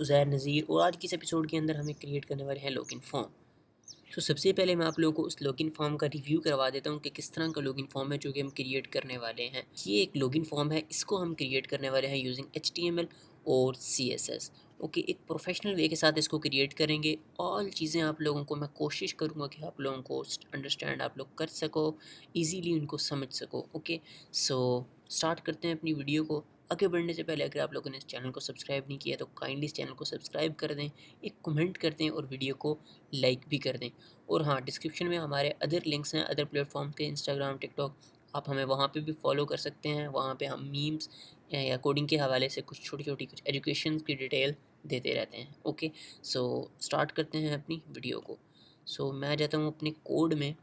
उज़ैर नज़ीर और आज की इस एपिसोड के अंदर हमें क्रिएट करने वाले हैं लॉगिन फॉर्म। तो सबसे पहले मैं आप लोगों को उस लॉगिन फॉर्म का रिव्यू करवा देता हूँ कि किस तरह का लॉगिन फॉर्म है जो कि हम क्रिएट करने वाले हैं। ये एक लॉगिन फॉर्म है, इसको हम क्रिएट करने वाले हैं यूजिंग HTML और CSS। ओके, एक प्रोफेशनल वे के साथ इसको क्रिएट करेंगे। ऑल चीज़ें आप लोगों को मैं कोशिश करूँगा कि आप लोगों को अंडरस्टैंड आप लोग कर सको, ईजीली उनको समझ सको। ओके, सो स्टार्ट करते हैं अपनी वीडियो को। आगे बढ़ने से पहले अगर आप लोगों ने इस चैनल को सब्सक्राइब नहीं किया तो काइंडली इस चैनल को सब्सक्राइब कर दें, एक कमेंट कर दें और वीडियो को लाइक भी कर दें। और हाँ, डिस्क्रिप्शन में हमारे अदर लिंक्स हैं अदर प्लेटफॉर्म के, इंस्टाग्राम, टिकटॉक, आप हमें वहाँ पे भी फॉलो कर सकते हैं। वहाँ पे हम मीम्स या कोडिंग के हवाले से कुछ छोटी छोटी कुछ एजुकेशन की डिटेल देते रहते हैं। ओके, सो स्टार्ट करते हैं अपनी वीडियो को। सो मैं जाता हूँ अपने कोड में।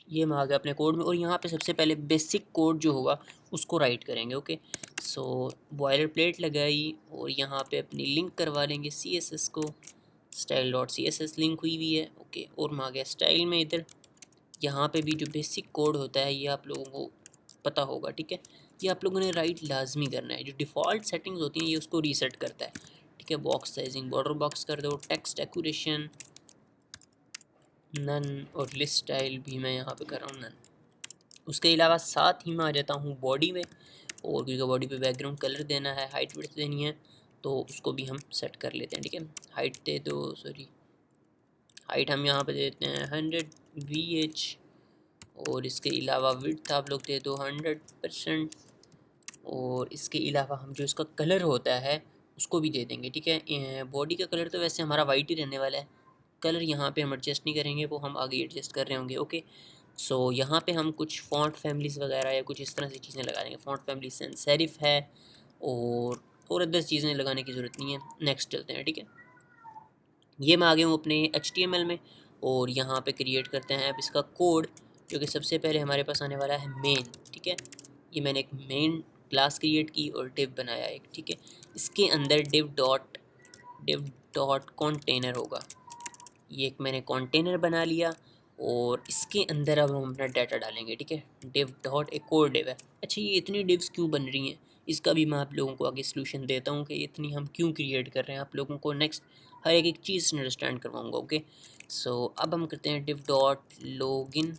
ये मैं आ गया अपने कोड में और यहाँ पे सबसे पहले बेसिक कोड जो होगा उसको राइट करेंगे। ओके, सो बॉयलर प्लेट लगाई और यहाँ पे अपनी लिंक करवा लेंगे CSS को। स्टाइल डॉट CSS लिंक हुई हुई है। ओके, और मैं आ गया स्टाइल में। इधर यहाँ पे भी जो बेसिक कोड होता है ये आप लोगों को पता होगा, ठीक है। ये आप लोगों ने राइट लाजमी करना है। जो डिफ़ॉल्ट सेटिंग्स होती हैं ये उसको रीसेट करता है, ठीक है। बॉक्स साइजिंग बॉर्डर बॉक्स कर दो, टेक्स्ट एक्यूरेशन नन, और लिस्ट स्टाइल भी मैं यहाँ पे कर रहा हूँ नन। उसके अलावा साथ ही मैं आ जाता हूँ बॉडी में, और क्योंकि बॉडी पे बैकग्राउंड कलर देना है, हाइट विड्थ देनी है, तो उसको भी हम सेट कर लेते हैं, ठीक है। हाइट दे दो, सॉरी हाइट हम यहाँ पे देते हैं 100 VH, और इसके अलावा विड्थ आप लोग दे दो 100%। और इसके अलावा हम जो इसका कलर होता है उसको भी दे देंगे, ठीक है। बॉडी का कलर तो वैसे हमारा वाइट ही रहने वाला है, कलर यहाँ पे हम एडजस्ट नहीं करेंगे, वो हम आगे एडजस्ट कर रहे होंगे। ओके, सो यहाँ पे हम कुछ फ़ॉन्ट फैमिलीज़ वगैरह या कुछ इस तरह से चीज़ें लगा देंगे। फ़ॉन्ट फैमिली सैंस सेरिफ है, और अदर चीज़ें लगाने की ज़रूरत नहीं है। नेक्स्ट चलते हैं, ठीक है। ये मैं आ गया हूँ अपने HTML में, और यहाँ पे क्रिएट करते हैं अब इसका कोड, जो कि सबसे पहले हमारे पास आने वाला है मेन, ठीक है। ये मैंने एक मेन क्लास क्रिएट की और डिव बनाया एक, ठीक है। इसके अंदर डिव डॉट कंटेनर होगा। ये एक मैंने कंटेनर बना लिया, और इसके अंदर अब हम अपना डाटा डालेंगे, ठीक है। डिव डॉट एक और डिव है। अच्छा, ये इतनी डिव्स क्यों बन रही हैं, इसका भी मैं आप लोगों को आगे सलूशन देता हूँ कि इतनी हम क्यों क्रिएट कर रहे हैं। आप लोगों को नेक्स्ट हर एक चीज़ अंडरस्टैंड करवाऊँगा। ओके, सो अब हम करते हैं डिव डॉट लॉगिन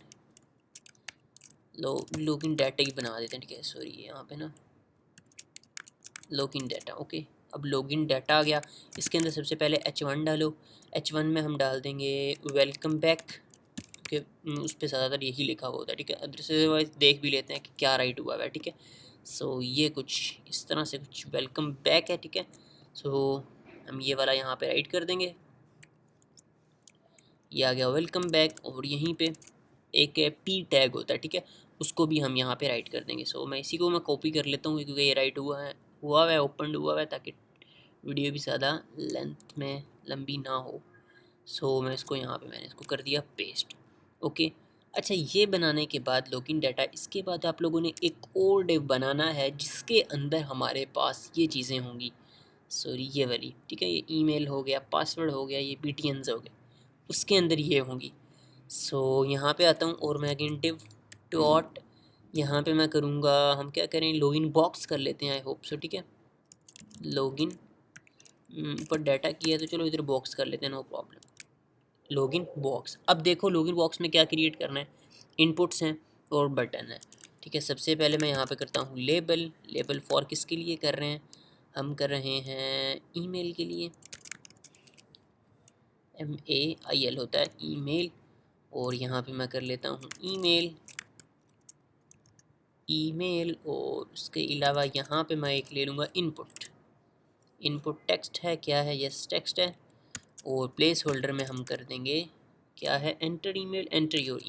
डाटा ही बना देते हैं, ठीक है। सॉरी, यहाँ पे ना लॉगिन डाटा। ओके, अब लॉगिन डाटा आ गया। इसके अंदर सबसे पहले H1 डालो। H1 में हम डाल देंगे वेलकम बैक, कि उस पर ज़्यादातर यही लिखा हुआ होता है, ठीक है। अदरवाइज देख भी लेते हैं कि क्या राइट हुआ है, ठीक है। सो ये कुछ इस तरह से कुछ वेलकम बैक है, ठीक है। सो हम ये वाला यहाँ पे राइट कर देंगे। ये आ गया वेलकम बैक, और यहीं पे एक P टैग होता है, ठीक है, उसको भी हम यहाँ पे राइट कर देंगे। सो मैं इसी को मैं कॉपी कर लेता हूँ क्योंकि ये राइट हुआ है ओपन हुआ है, ताकि वीडियो भी ज़्यादा लेंथ में लंबी ना हो। सो मैं इसको यहाँ पे मैंने इसको कर दिया पेस्ट। ओके, अच्छा, ये बनाने के बाद लॉगिन डाटा, इसके बाद आप लोगों ने एक और डिव बनाना है जिसके अंदर हमारे पास ये चीज़ें होंगी। सॉरी, ये वाली, ठीक है। ये ईमेल हो गया, पासवर्ड हो गया, ये BTNs हो गए, उसके अंदर ये होंगी। सो यहाँ पे आता हूँ और मैं अगेन डिव डॉट, यहाँ पे मैं करूँगा, हम क्या करें, लॉगिन बॉक्स कर लेते हैं, आई होप सो, ठीक है। लॉगिन पर डाटा किया तो चलो इधर बॉक्स कर लेते हैं, नो प्रॉब्लम। लॉगिन बॉक्स, अब देखो लॉगिन बॉक्स में क्या क्रिएट करना है, इनपुट्स हैं और बटन है, ठीक है। सबसे पहले मैं यहाँ पे करता हूँ लेबल फॉर किसके लिए कर रहे हैं, हम कर रहे हैं ईमेल के लिए, MAIL होता है ईमेल, और यहाँ पे मैं कर लेता हूँ ईमेल, और उसके अलावा यहाँ पे मैं एक ले लूँगा इनपुट टेक्स्ट है, क्या है, यस टेक्स्ट है, और प्लेस होल्डर में हम कर देंगे क्या है, एंटर योर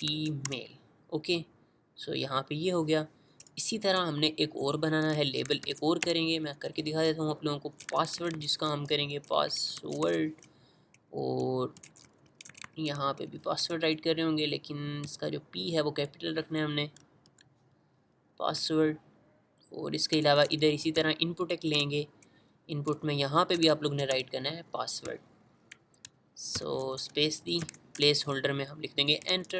ईमेल। ओके, सो यहाँ पे ये हो गया। इसी तरह हमने एक और बनाना है लेबल, एक और करेंगे, मैं करके दिखा देता हूँ आप लोगों को। पासवर्ड, जिसका हम करेंगे पासवर्ड, और यहाँ पे भी पासवर्ड राइट कर रहे होंगे, लेकिन इसका जो P है वो कैपिटल रखना है हमने, पासवर्ड। और इसके अलावा इधर इसी तरह इनपुट एक लेंगे, इनपुट में यहाँ पे भी आप लोग ने राइट करना है पासवर्ड। सो स्पेस दी, प्लेस होल्डर में हम लिख देंगे enter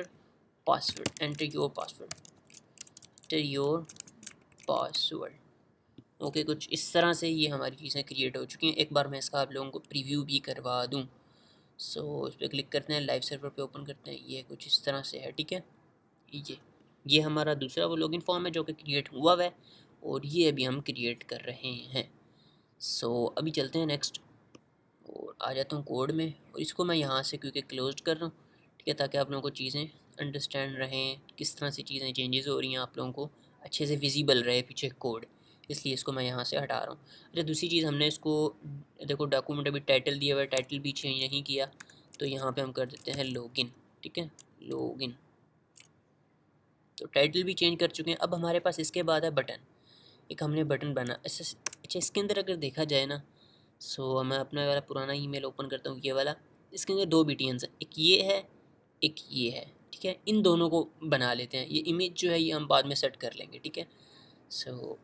your password. Password. Okay, कुछ इस तरह से ये हमारी चीज़ें क्रिएट हो चुकी हैं। एक बार मैं इसका आप लोगों को प्रीव्यू भी करवा दूँ। सो इस पर क्लिक करते हैं, लाइव सर्वर पे ओपन करते हैं। ये कुछ इस तरह से है, ठीक है। ये हमारा दूसरा वो लॉगिन फॉर्म है जो कि क्रिएट हुआ है और ये अभी हम क्रिएट कर रहे हैं। सो अभी चलते हैं नेक्स्ट और आ जाता हूँ कोड में, और इसको मैं यहाँ से क्योंकि क्लोज कर रहा हूँ, ठीक है, ताकि आप लोगों को चीज़ें अंडरस्टैंड रहें, किस तरह से चीज़ें चेंजेस हो रही हैं, आप लोगों को अच्छे से विजिबल रहे पीछे कोड, इसलिए इसको मैं यहाँ से हटा रहा हूँ। अच्छा, दूसरी चीज़ हमने इसको देखो डॉक्यूमेंट अभी टाइटल दिया हुआ है, टाइटल भी चेंज नहीं किया, तो यहाँ पे हम कर देते हैं लॉगिन, ठीक है, लॉगिन। तो टाइटल भी चेंज कर चुके हैं। अब हमारे पास इसके बाद है बटन, एक हमने बटन बना। अच्छा, इसके अंदर अगर देखा जाए ना, सो मैं अपना वाला पुराना ईमेल ओपन करता हूँ, ये वाला। इसके अंदर दो BTNs हैं, एक ये है, एक ये है, ठीक है। इन दोनों को बना लेते हैं। ये इमेज जो है ये हम बाद में सेट कर लेंगे, ठीक है। सो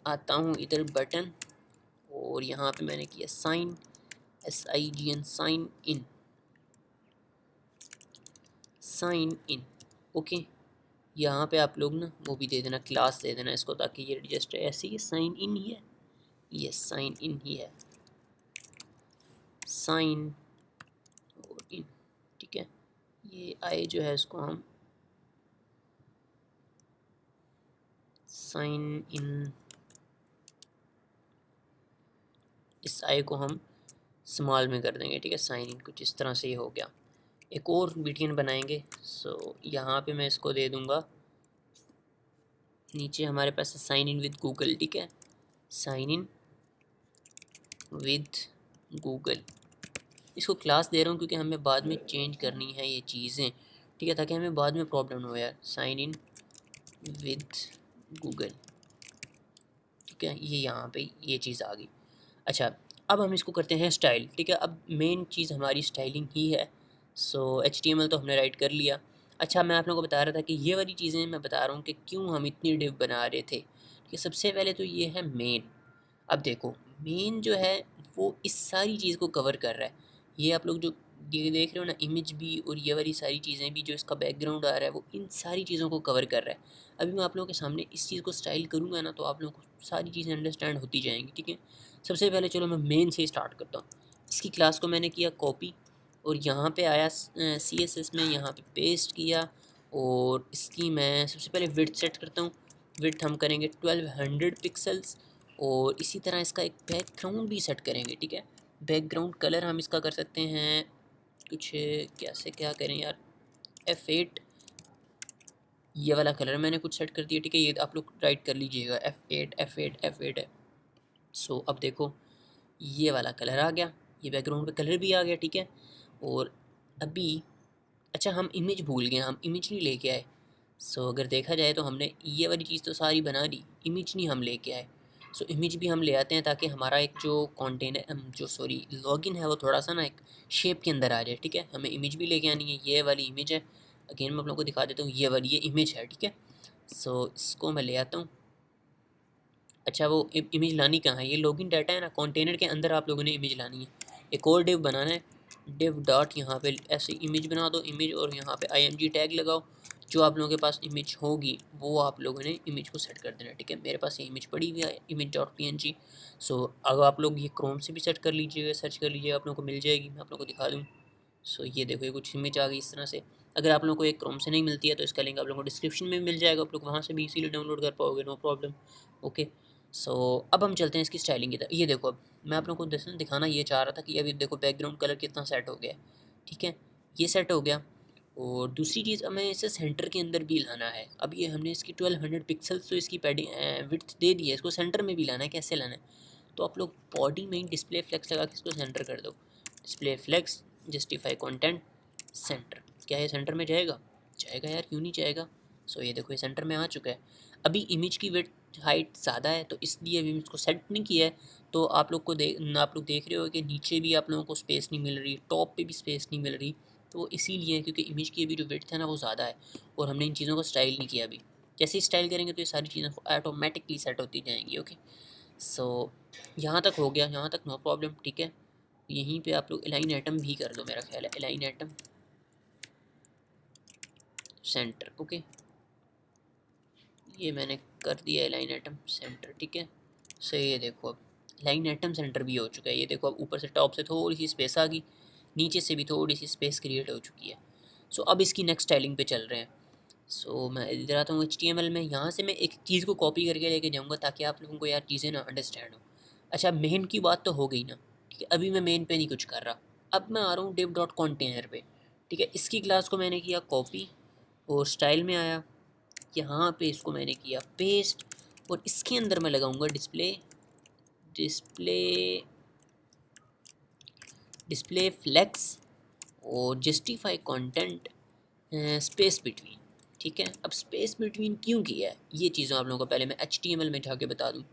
आता हूँ इधर बटन, और यहाँ पे मैंने किया sign, SIGN, sign in, sign in. Okay, यहाँ पे आप लोग ना वो भी दे देना, क्लास दे देना इसको, ताकि ये जस्ट ऐसे ही साइन इन ही है, ये साइन इन ही है, साइन और इन, ठीक है। ये आई जो है इसको हम साइन इन, इस आई को हम स्मॉल में कर देंगे, ठीक है। साइन इन कुछ इस तरह से ये हो गया। एक और BTN बनाएंगे। सो यहाँ पे मैं इसको दे दूँगा, नीचे हमारे पास है साइन इन विद गूगल, ठीक है, साइन इन विद गूगल। इसको क्लास दे रहा हूँ क्योंकि हमें बाद में चेंज करनी है ये चीज़ें, ठीक है, ताकि हमें बाद में प्रॉब्लम ना हो यार। साइन इन विद गूगल, ठीक है, ये यहाँ पे ये चीज़ आ गई। अच्छा, अब हम इसको करते हैं स्टाइल, ठीक है। अब मेन चीज़ हमारी स्टाइलिंग ही है। सो HTML तो हमने राइट कर लिया। अच्छा, मैं आप लोगों को बता रहा था कि ये वाली चीज़ें मैं बता रहा हूँ कि क्यों हम इतनी डिव बना रहे थे, ठीक है। सबसे पहले तो ये है मेन। अब देखो, मेन जो है वो इस सारी चीज़ को कवर कर रहा है। ये आप लोग जो देख रहे हो ना, इमेज भी और ये वाली सारी चीज़ें भी, जो इसका बैकग्राउंड आ रहा है वो इन सारी चीज़ों को कवर कर रहा है। अभी मैं आप लोगों के सामने इस चीज़ को स्टाइल करूँगा ना, तो आप लोगों को सारी चीज़ें अंडरस्टैंड होती जाएंगी, ठीक है। सबसे पहले चलो मैं मेन से स्टार्ट करता हूँ। इसकी क्लास को मैंने किया कॉपी, और यहाँ पे आया CSS में, यहाँ पे पेस्ट किया, और इसकी मैं सबसे पहले विड्थ सेट करता हूँ। विड्थ हम करेंगे 1200 पिक्सल्स, और इसी तरह इसका एक बैकग्राउंड भी सेट करेंगे, ठीक है। बैकग्राउंड कलर हम इसका कर सकते हैं कुछ, कैसे क्या करें यार, F8, ये वाला कलर मैंने कुछ सेट कर दिया, ठीक है। ये आप लोग राइट कर लीजिएगा, F8 F8 F8 है। सो अब देखो ये वाला कलर आ गया, ये बैकग्राउंड पे कलर भी आ गया, ठीक है। और अभी अच्छा, हम इमेज भूल गए, हम इमेज नहीं लेके आए। सो अगर देखा जाए तो हमने ये वाली चीज़ तो सारी बना दी, इमेज नहीं हम लेके आए। सो इमेज भी हम ले आते हैं, ताकि हमारा एक जो कंटेनर जो सॉरी लॉगिन है वो थोड़ा सा ना एक शेप के अंदर आ जाए, ठीक है। हमें इमेज भी लेके आनी है, ये वाली इमेज है। अगेन मैं आप लोगों को दिखा देता हूँ, ये वाली ये इमेज है, ठीक है। सो इसको मैं ले आता हूँ। अच्छा, वो इमेज लानी कहाँ है, ये लॉगिन डाटा है ना, कंटेनर के अंदर आप लोगों ने इमेज लानी है। एक और डिव बनाना है, डिव डॉट, यहाँ पे ऐसे इमेज बना दो इमेज, और यहाँ पे IMG टैग लगाओ। जो आप लोगों के पास इमेज होगी वो आप लोगों ने इमेज को सेट कर देना, ठीक है। मेरे पास ये इमेज पड़ी हुई है, image.png। सो अगर आप लोग ये क्रोम से भी सेट कर लीजिएगा, सर्च कर लीजिएगा, आप लोगों को मिल जाएगी। मैं आप लोगों को दिखा दूँ। सो ये देखो, ये कुछ इमेज आ गई इस तरह से। अगर आप लोगों को एक क्रोम से नहीं मिलती है तो इसका लिंक आप लोगों को डिस्क्रिप्शन में मिल जाएगा, आप लोग वहाँ से भी इजीली डाउनलोड कर पाओगे, नो प्रॉब्लम। ओके, सो अब हम चलते हैं इसकी स्टाइलिंग की तरफ। ये देखो, अब मैं आप लोगों को दिखाना ये चाह रहा था कि अभी देखो बैकग्राउंड कलर कितना सेट हो गया, ठीक है, ये सेट हो गया। और दूसरी चीज़, हमें इसे सेंटर के अंदर भी लाना है। अब ये हमने इसकी 1200 पिक्सल्स तो इसकी पैडिंग विड्थ दे दी है, इसको सेंटर में भी लाना है। कैसे लाना है, तो आप लोग बॉडी में डिस्प्ले फ्लेक्स लगा के इसको सेंटर कर दो। Display flex justify content centre, क्या ये सेंटर में जाएगा? जाएगा यार, क्यों नहीं जाएगा। सो ये देखो, ये सेंटर में आ चुका है। अभी इमेज की विड्थ हाइट ज़्यादा है, तो इसलिए अभी इसको सेट नहीं किया है। तो आप लोग देख रहे हो कि नीचे भी आप लोगों को स्पेस नहीं मिल रही, टॉप पे भी स्पेस नहीं मिल रही। तो इसीलिए, क्योंकि इमेज की अभी जो विड्थ है ना वो ज़्यादा है, और हमने इन चीज़ों को स्टाइल नहीं किया अभी। जैसे ही स्टाइल करेंगे तो ये सारी चीज़ें ऑटोमेटिकली सेट होती जाएंगी। ओके, सो यहाँ तक हो गया, यहाँ तक नो प्रॉब्लम, ठीक है। यहीं पे आप लोग अलाइन एटम भी कर दो, मेरा ख्याल है अलाइन एटम सेंटर। ओके, ये मैंने कर दिया है लाइन एटम सेंटर, ठीक है। सो ये देखो अब लाइन एटम सेंटर भी हो चुका है। ये देखो अब ऊपर से टॉप से थोड़ी सी स्पेस आ गई, नीचे से भी थोड़ी सी स्पेस क्रिएट हो चुकी है। सो अब इसकी नेक्स्ट स्टाइलिंग पे चल रहे हैं। सो मैं इधर आता हूँ HTML में। यहाँ से मैं एक चीज़ को कॉपी करके लेके जाऊँगा ताकि आप लोगों को यार चीज़ें ना अंडरस्टैंड हो। अच्छा, मेन की बात तो हो गई ना, ठीक है। अभी मैं मेन पे नहीं कुछ कर रहा, अब मैं आ रहा हूँ div.container पे, ठीक है। इसकी क्लास को मैंने किया कॉपी और स्टाइल में आया, यहाँ पे इसको मैंने किया पेस्ट और इसके अंदर मैं लगाऊंगा डिस्प्ले डिस्प्ले डिस्प्ले फ्लेक्स और जस्टिफाई कंटेंट स्पेस बिटवीन, ठीक है। अब स्पेस बिटवीन क्यों किया है ये चीज़ें आप लोगों को पहले मैं HTML में जाके बता दूँ।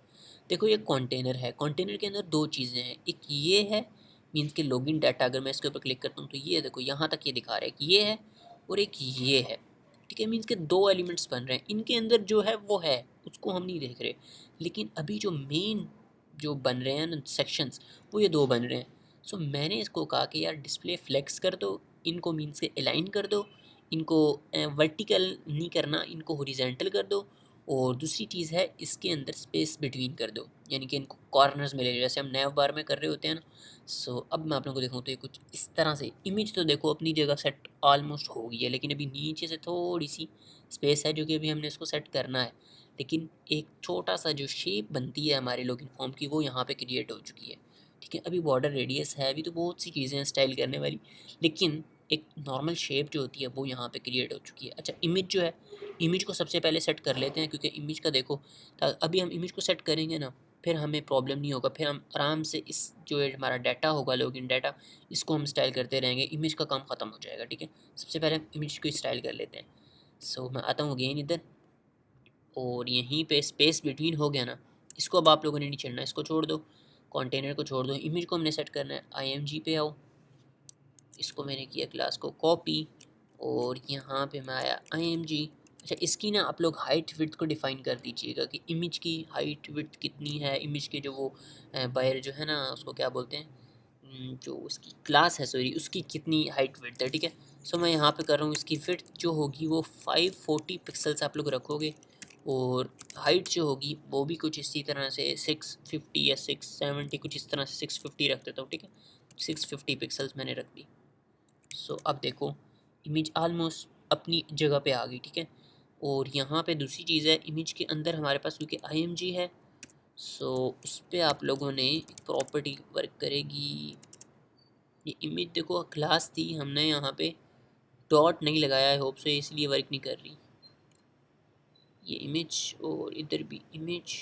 देखो ये कंटेनर है, कंटेनर के अंदर दो चीज़ें हैं, एक ये है मीन्स के लॉगिन डाटा। अगर मैं इसके ऊपर क्लिक करता हूँ तो ये देखो यहाँ तक ये दिखा रहा है कि ये है और एक ये है, ठीक है। मीन्स के दो एलिमेंट्स बन रहे हैं, इनके अंदर जो है वो है, उसको हम नहीं देख रहे। लेकिन अभी जो मेन जो बन रहे हैं ना सेक्शंस, वो ये दो बन रहे हैं। सो मैंने इसको कहा कि यार डिस्प्ले फ्लेक्स कर दो, इनको मीन्स के अलाइन कर दो, इनको वर्टिकल नहीं करना, इनको हॉरिजॉन्टल कर दो। और दूसरी चीज़ है इसके अंदर स्पेस बिटवीन कर दो, यानी कि इनको कॉर्नर्स मिले जैसे हम नैव बार में कर रहे होते हैं ना। सो अब मैं आप लोगों को दिखाऊँ तो ये कुछ इस तरह से इमेज तो देखो अपनी जगह सेट ऑलमोस्ट हो गई है, लेकिन अभी नीचे से थोड़ी सी स्पेस है जो कि अभी हमने इसको सेट करना है। लेकिन एक छोटा सा जो शेप बनती है हमारे लॉगिन फॉर्म की वो यहाँ पे क्रिएट हो चुकी है, ठीक है। अभी बॉर्डर रेडियस है, अभी तो बहुत सी चीज़ें हैं स्टाइल करने वाली, लेकिन एक नॉर्मल शेप जो होती है वो यहाँ पे क्रिएट हो चुकी है। अच्छा, इमेज जो है, इमेज को सबसे पहले सेट कर लेते हैं, क्योंकि इमेज का देखो अभी हम इमेज को सेट करेंगे ना, फिर हमें प्रॉब्लम नहीं होगा, फिर हम आराम से इस जो है हमारा डाटा होगा लॉगिन डाटा, इसको हम स्टाइल करते रहेंगे, इमेज का काम ख़त्म हो जाएगा, ठीक है। सबसे पहले हम इमेज को स्टाइल कर लेते हैं। सो मैं आता हूँ अगेन इधर और यहीं पे स्पेस बिटवीन हो गया ना, इसको अब आप लोगों ने नहीं छेड़ना, इसको छोड़ दो, कंटेनर को छोड़ दो, इमेज को हमने सेट करना है। IMG पे आओ, इसको मैंने किया क्लास को कॉपी और यहाँ पे मैं आया IMG। अच्छा, इसकी ना आप लोग हाइट विड्थ को डिफ़ाइन कर दीजिएगा कि इमेज की हाइट विड्थ कितनी है, इमेज के जो वो बायर जो है ना उसको क्या बोलते हैं, जो उसकी क्लास है सॉरी, उसकी कितनी हाइट विड्थ है, ठीक है। सो मैं यहाँ पे कर रहा हूँ इसकी विड्थ जो होगी वो 540 पिक्सल्स आप लोग रखोगे और हाइट जो होगी वो भी कुछ इसी तरह से 650 या 670 कुछ इस तरह से 650 रख देता हूँ, ठीक है। 650 पिक्सल्स मैंने रख दी। सो अब देखो इमेज ऑलमोस्ट अपनी जगह पे आ गई, ठीक है। और यहाँ पे दूसरी चीज़ है, इमेज के अंदर हमारे पास क्योंकि IMG है, सो उस पर आप लोगों ने प्रॉपर्टी वर्क करेगी। ये इमेज देखो क्लास थी, हमने यहाँ पे डॉट नहीं लगाया है, होप से इसलिए वर्क नहीं कर रही ये इमेज, और इधर भी इमेज,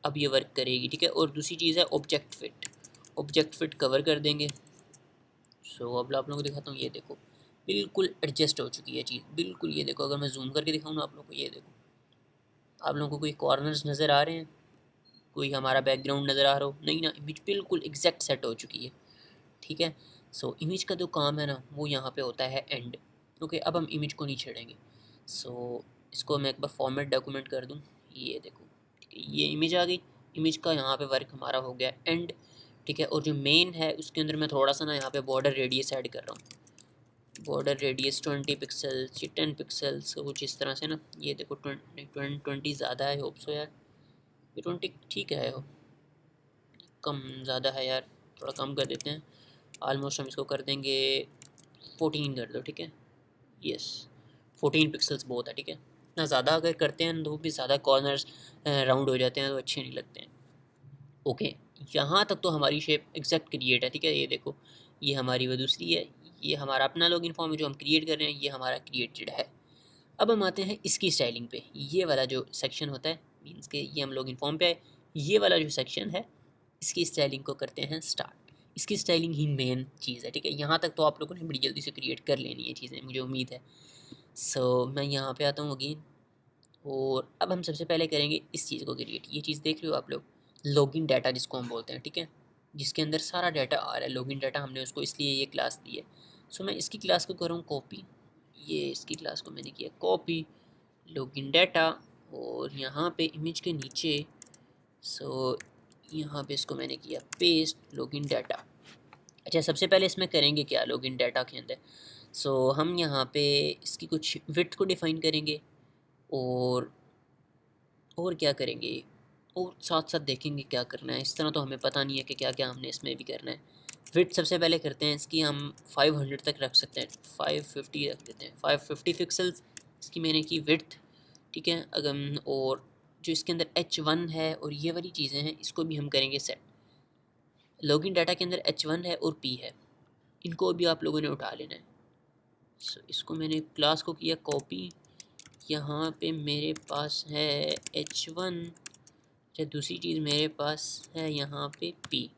अब ये वर्क करेगी, ठीक है। और दूसरी चीज़ है ऑब्जेक्ट फिट कवर कर देंगे। सो अब आप लोगों को दिखाता हूँ, ये देखो बिल्कुल एडजस्ट हो चुकी है चीज़, बिल्कुल। ये देखो अगर मैं जूम करके दिखाऊँ ना आप लोगों को, ये देखो आप लोगों को कोई कॉर्नर्स नज़र आ रहे हैं, कोई हमारा बैकग्राउंड नज़र आ रहा हो, नहीं ना, इमेज बिल्कुल एग्जैक्ट सेट हो चुकी है, ठीक है। सो इमेज का जो काम है ना वो यहाँ पे होता है एंड, ओके। अब हम इमेज को नहीं छेड़ेंगे। सो इसको मैं एक बार फॉर्मेट डॉक्यूमेंट कर दूँ, ये देखो, ठीक है, ये इमेज आ गई। इमेज का यहाँ पे वर्क हमारा हो गया एंड, ठीक है। और जो मेन है उसके अंदर मैं थोड़ा सा ना यहाँ पे बॉर्डर रेडियस ऐड कर रहा हूँ, बॉर्डर रेडियस 20 पिक्सल्स या 10 पिक्सल्स कुछ इस तरह से ना। ये देखो 20 ज़्यादा है, होप सो यार ये 20 ठीक है, कम ज़्यादा है यार, थोड़ा कम कर देते हैं। ऑलमोस्ट हम इसको कर देंगे 14 कर दो, ठीक है। यस, 14 पिक्सल्स बहुत है, ठीक है। ना ज़्यादा अगर करते हैं तो भी ज़्यादा कॉर्नर्स राउंड हो जाते हैं तो अच्छे नहीं लगते हैं, ओके। यहाँ तक तो हमारी शेप एग्जैक्ट क्रिएट है, ठीक है। ये देखो ये हमारी वो दूसरी है, ये हमारा अपना लॉगिन फॉर्म है जो हम क्रिएट कर रहे हैं, ये हमारा क्रिएटेड है। अब हम आते हैं इसकी स्टाइलिंग पे। ये वाला जो सेक्शन होता है मीन्स के ये हम लॉगिन फॉर्म पे आए, ये वाला जो सेक्शन है इसकी स्टाइलिंग को करते हैं स्टार्ट। इसकी स्टाइलिंग ही मेन चीज़ है, ठीक है। यहाँ तक तो आप लोगों ने बड़ी जल्दी से क्रिएट कर लेनी है चीज़ें, मुझे उम्मीद है। सो मैं यहाँ पे आता हूँ अगेन और अब हम सबसे पहले करेंगे इस चीज़ को क्रिएट। ये चीज़ देख रहे हो आप लोग, लॉगिन डाटा जिसको हम बोलते हैं, ठीक है, जिसके अंदर सारा डाटा आ रहा है। लॉगिन डाटा हमने उसको इसलिए ये क्लास दी है। सो मैं इसकी क्लास को करूँ कॉपी, ये इसकी क्लास को मैंने किया कॉपी लॉगिन डाटा और यहाँ पे इमेज के नीचे, सो यहाँ पे इसको मैंने किया पेस्ट लॉगिन डाटा। अच्छा, सबसे पहले इसमें करेंगे क्या लॉगिन डाटा के अंदर, सो हम यहाँ पे इसकी कुछ विड्थ को डिफ़ाइन करेंगे और और क्या करेंगे, और साथ साथ देखेंगे क्या करना है। इस तरह तो हमें पता नहीं है कि क्या क्या हमने इसमें भी करना है। विड्थ सबसे पहले करते हैं इसकी, हम 500 तक रख सकते हैं, 550 रख देते हैं, 550 पिक्सल्स इसकी मैंने की विड्थ। ठीक है, अगर और जो इसके अंदर H1 है और ये वाली चीज़ें हैं इसको भी हम करेंगे सेट। लॉगिन डाटा के अंदर H1 है और P है, इनको भी आप लोगों ने उठा लेना है। सो इसको मैंने क्लास को किया कॉपी, यहाँ पे मेरे पास है H1, दूसरी चीज़ मेरे पास है यहाँ पे P।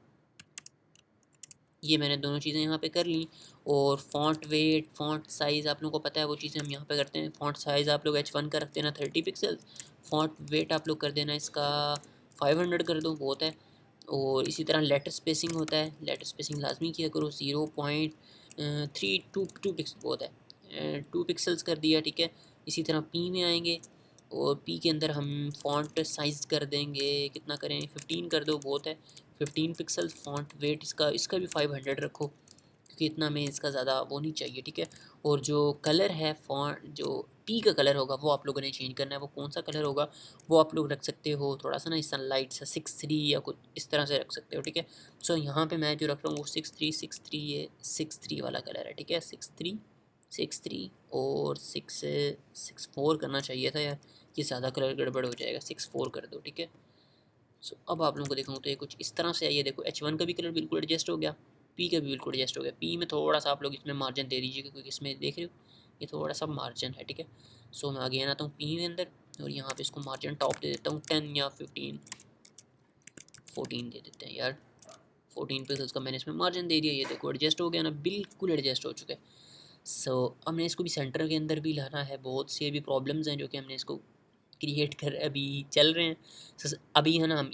ये मैंने दोनों चीज़ें यहाँ पे कर ली। और फॉन्ट वेट, फॉन्ट साइज़ आप लोगों को पता है वो चीज़ें हम यहाँ पे करते हैं। फॉन्ट साइज़ आप लोग H1 का रख देना 30 पिक्सल, फॉन्ट वेट आप लोग कर देना इसका 500 कर दो, बहुत है। और इसी तरह लेटर स्पेसिंग होता है, लेटर स्पेसिंग लाजमी किया करो, 0.322 पिक्सल बहुत है, 2 पिक्सल्स कर दिया। ठीक है, इसी तरह पी में आएंगे और पी के अंदर हम फॉन्ट साइज़ कर देंगे, कितना करें, 15 कर दो, बहुत है, 15 पिक्सल। फॉन्ट वेट इसका भी 500 रखो, क्योंकि इतना में इसका ज़्यादा वो नहीं चाहिए। ठीक है, और जो कलर है फॉन्ट, जो पी का कलर होगा वो आप लोगों ने चेंज करना है। वो कौन सा कलर होगा वो आप लोग रख सकते हो थोड़ा सा ना सनलाइट सा 6:3 या कुछ इस तरह से रख सकते हो। ठीक है, सो यहाँ पे मैं जो रख रहा हूँ वो 6:3 ये 6:3 वाला कलर है। ठीक है, 6:3 और 6:4 करना चाहिए था यार, ये ज़्यादा कलर गड़बड़ हो जाएगा, 6:4 कर दो। ठीक है, सो अब आप लोगों को दिखाऊँ तो ये कुछ इस तरह से है। ये देखो H1 का भी कलर बिल्कुल एडजस्ट हो गया, पी का भी बिल्कुल एडजस्ट हो गया। पी में थोड़ा सा आप लोग इसमें मार्जिन दे दीजिएगा, क्योंकि इसमें देख रहे हो ये थोड़ा सा मार्जिन है। ठीक है, सो मैं आगे आना हूँ पी में अंदर, और यहाँ पे इसको मार्जिन टॉप दे देता हूँ 10 या 15, 14 दे देते हैं यार। 14 पिक्सल्स का मैंने इसमें मार्जिन दे दिया, ये देखो एडजस्ट हो गया ना, बिल्कुल एडजस्ट हो चुका है। सो हमने इसको भी सेंटर के अंदर भी लाना है। बहुत सी अभी प्रॉब्लम्स हैं जो कि हमने इसको क्रिएट कर अभी चल रहे हैं। अभी है ना हम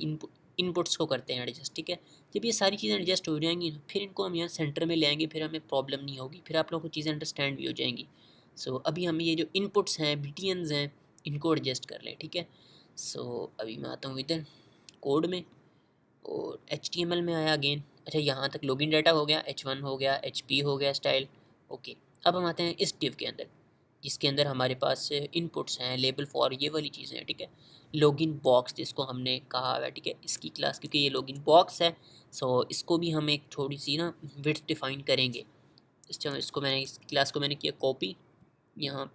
इनपुट्स को करते हैं एडजस्ट। ठीक है, जब ये सारी चीज़ें एडजस्ट हो जाएंगी फिर इनको हम यहाँ सेंटर में ले आएंगे, फिर हमें प्रॉब्लम नहीं होगी, फिर आप लोगों को चीज़ें अंडरस्टैंड भी हो जाएंगी। सो अभी हम ये जो इनपुट्स हैं, BTNs हैं, इनको एडजस्ट कर लें। ठीक है, सो अभी मैं आता हूँ इधर कोड में और HTML में आया अगेन। अच्छा, यहाँ तक लॉगिन डाटा हो गया, H1 हो गया, HP हो गया स्टाइल। ओके, अब हम आते हैं इस डिव के अंदर, जिसके अंदर हमारे पास इनपुट्स हैं, लेबल फॉर, ये वाली चीज़ें हैं। ठीक है, लॉगिन बॉक्स जिसको हमने कहा है, ठीक है, इसकी क्लास, क्योंकि ये लॉगिन बॉक्स है, सो इसको भी हम एक थोड़ी सी ना विड्थ डिफाइन करेंगे। इसको मैंने, इस क्लास को मैंने किया कॉपी, यहाँ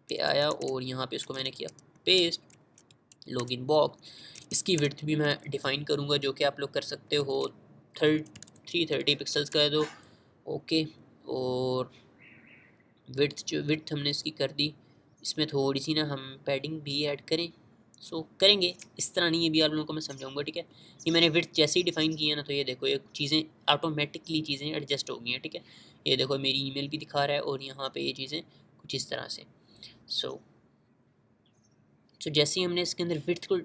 पे आया और यहाँ पे इसको मैंने किया पेस्ट, लॉगिन बॉक्स। इसकी विड्थ भी मैं डिफ़ाइन करूँगा, जो कि आप लोग कर सकते हो 330 पिक्सल्स कर दो। ओके, और विड्थ हमने इसकी कर दी, इसमें थोड़ी सी ना हम पैडिंग भी ऐड करें। सो करेंगे इस तरह नहीं, ये भी आप लोगों को मैं समझाऊंगा। ठीक है, ये मैंने विड्थ जैसे ही डिफ़ाइन किया ना, तो ये देखो ये चीज़ें ऑटोमेटिकली चीज़ें एडजस्ट हो गई हैं। ठीक है, ये देखो मेरी ईमेल भी दिखा रहा है और यहाँ पे ये चीज़ें कुछ इस तरह से। सो जैसे ही हमने इसके अंदर विड्थ को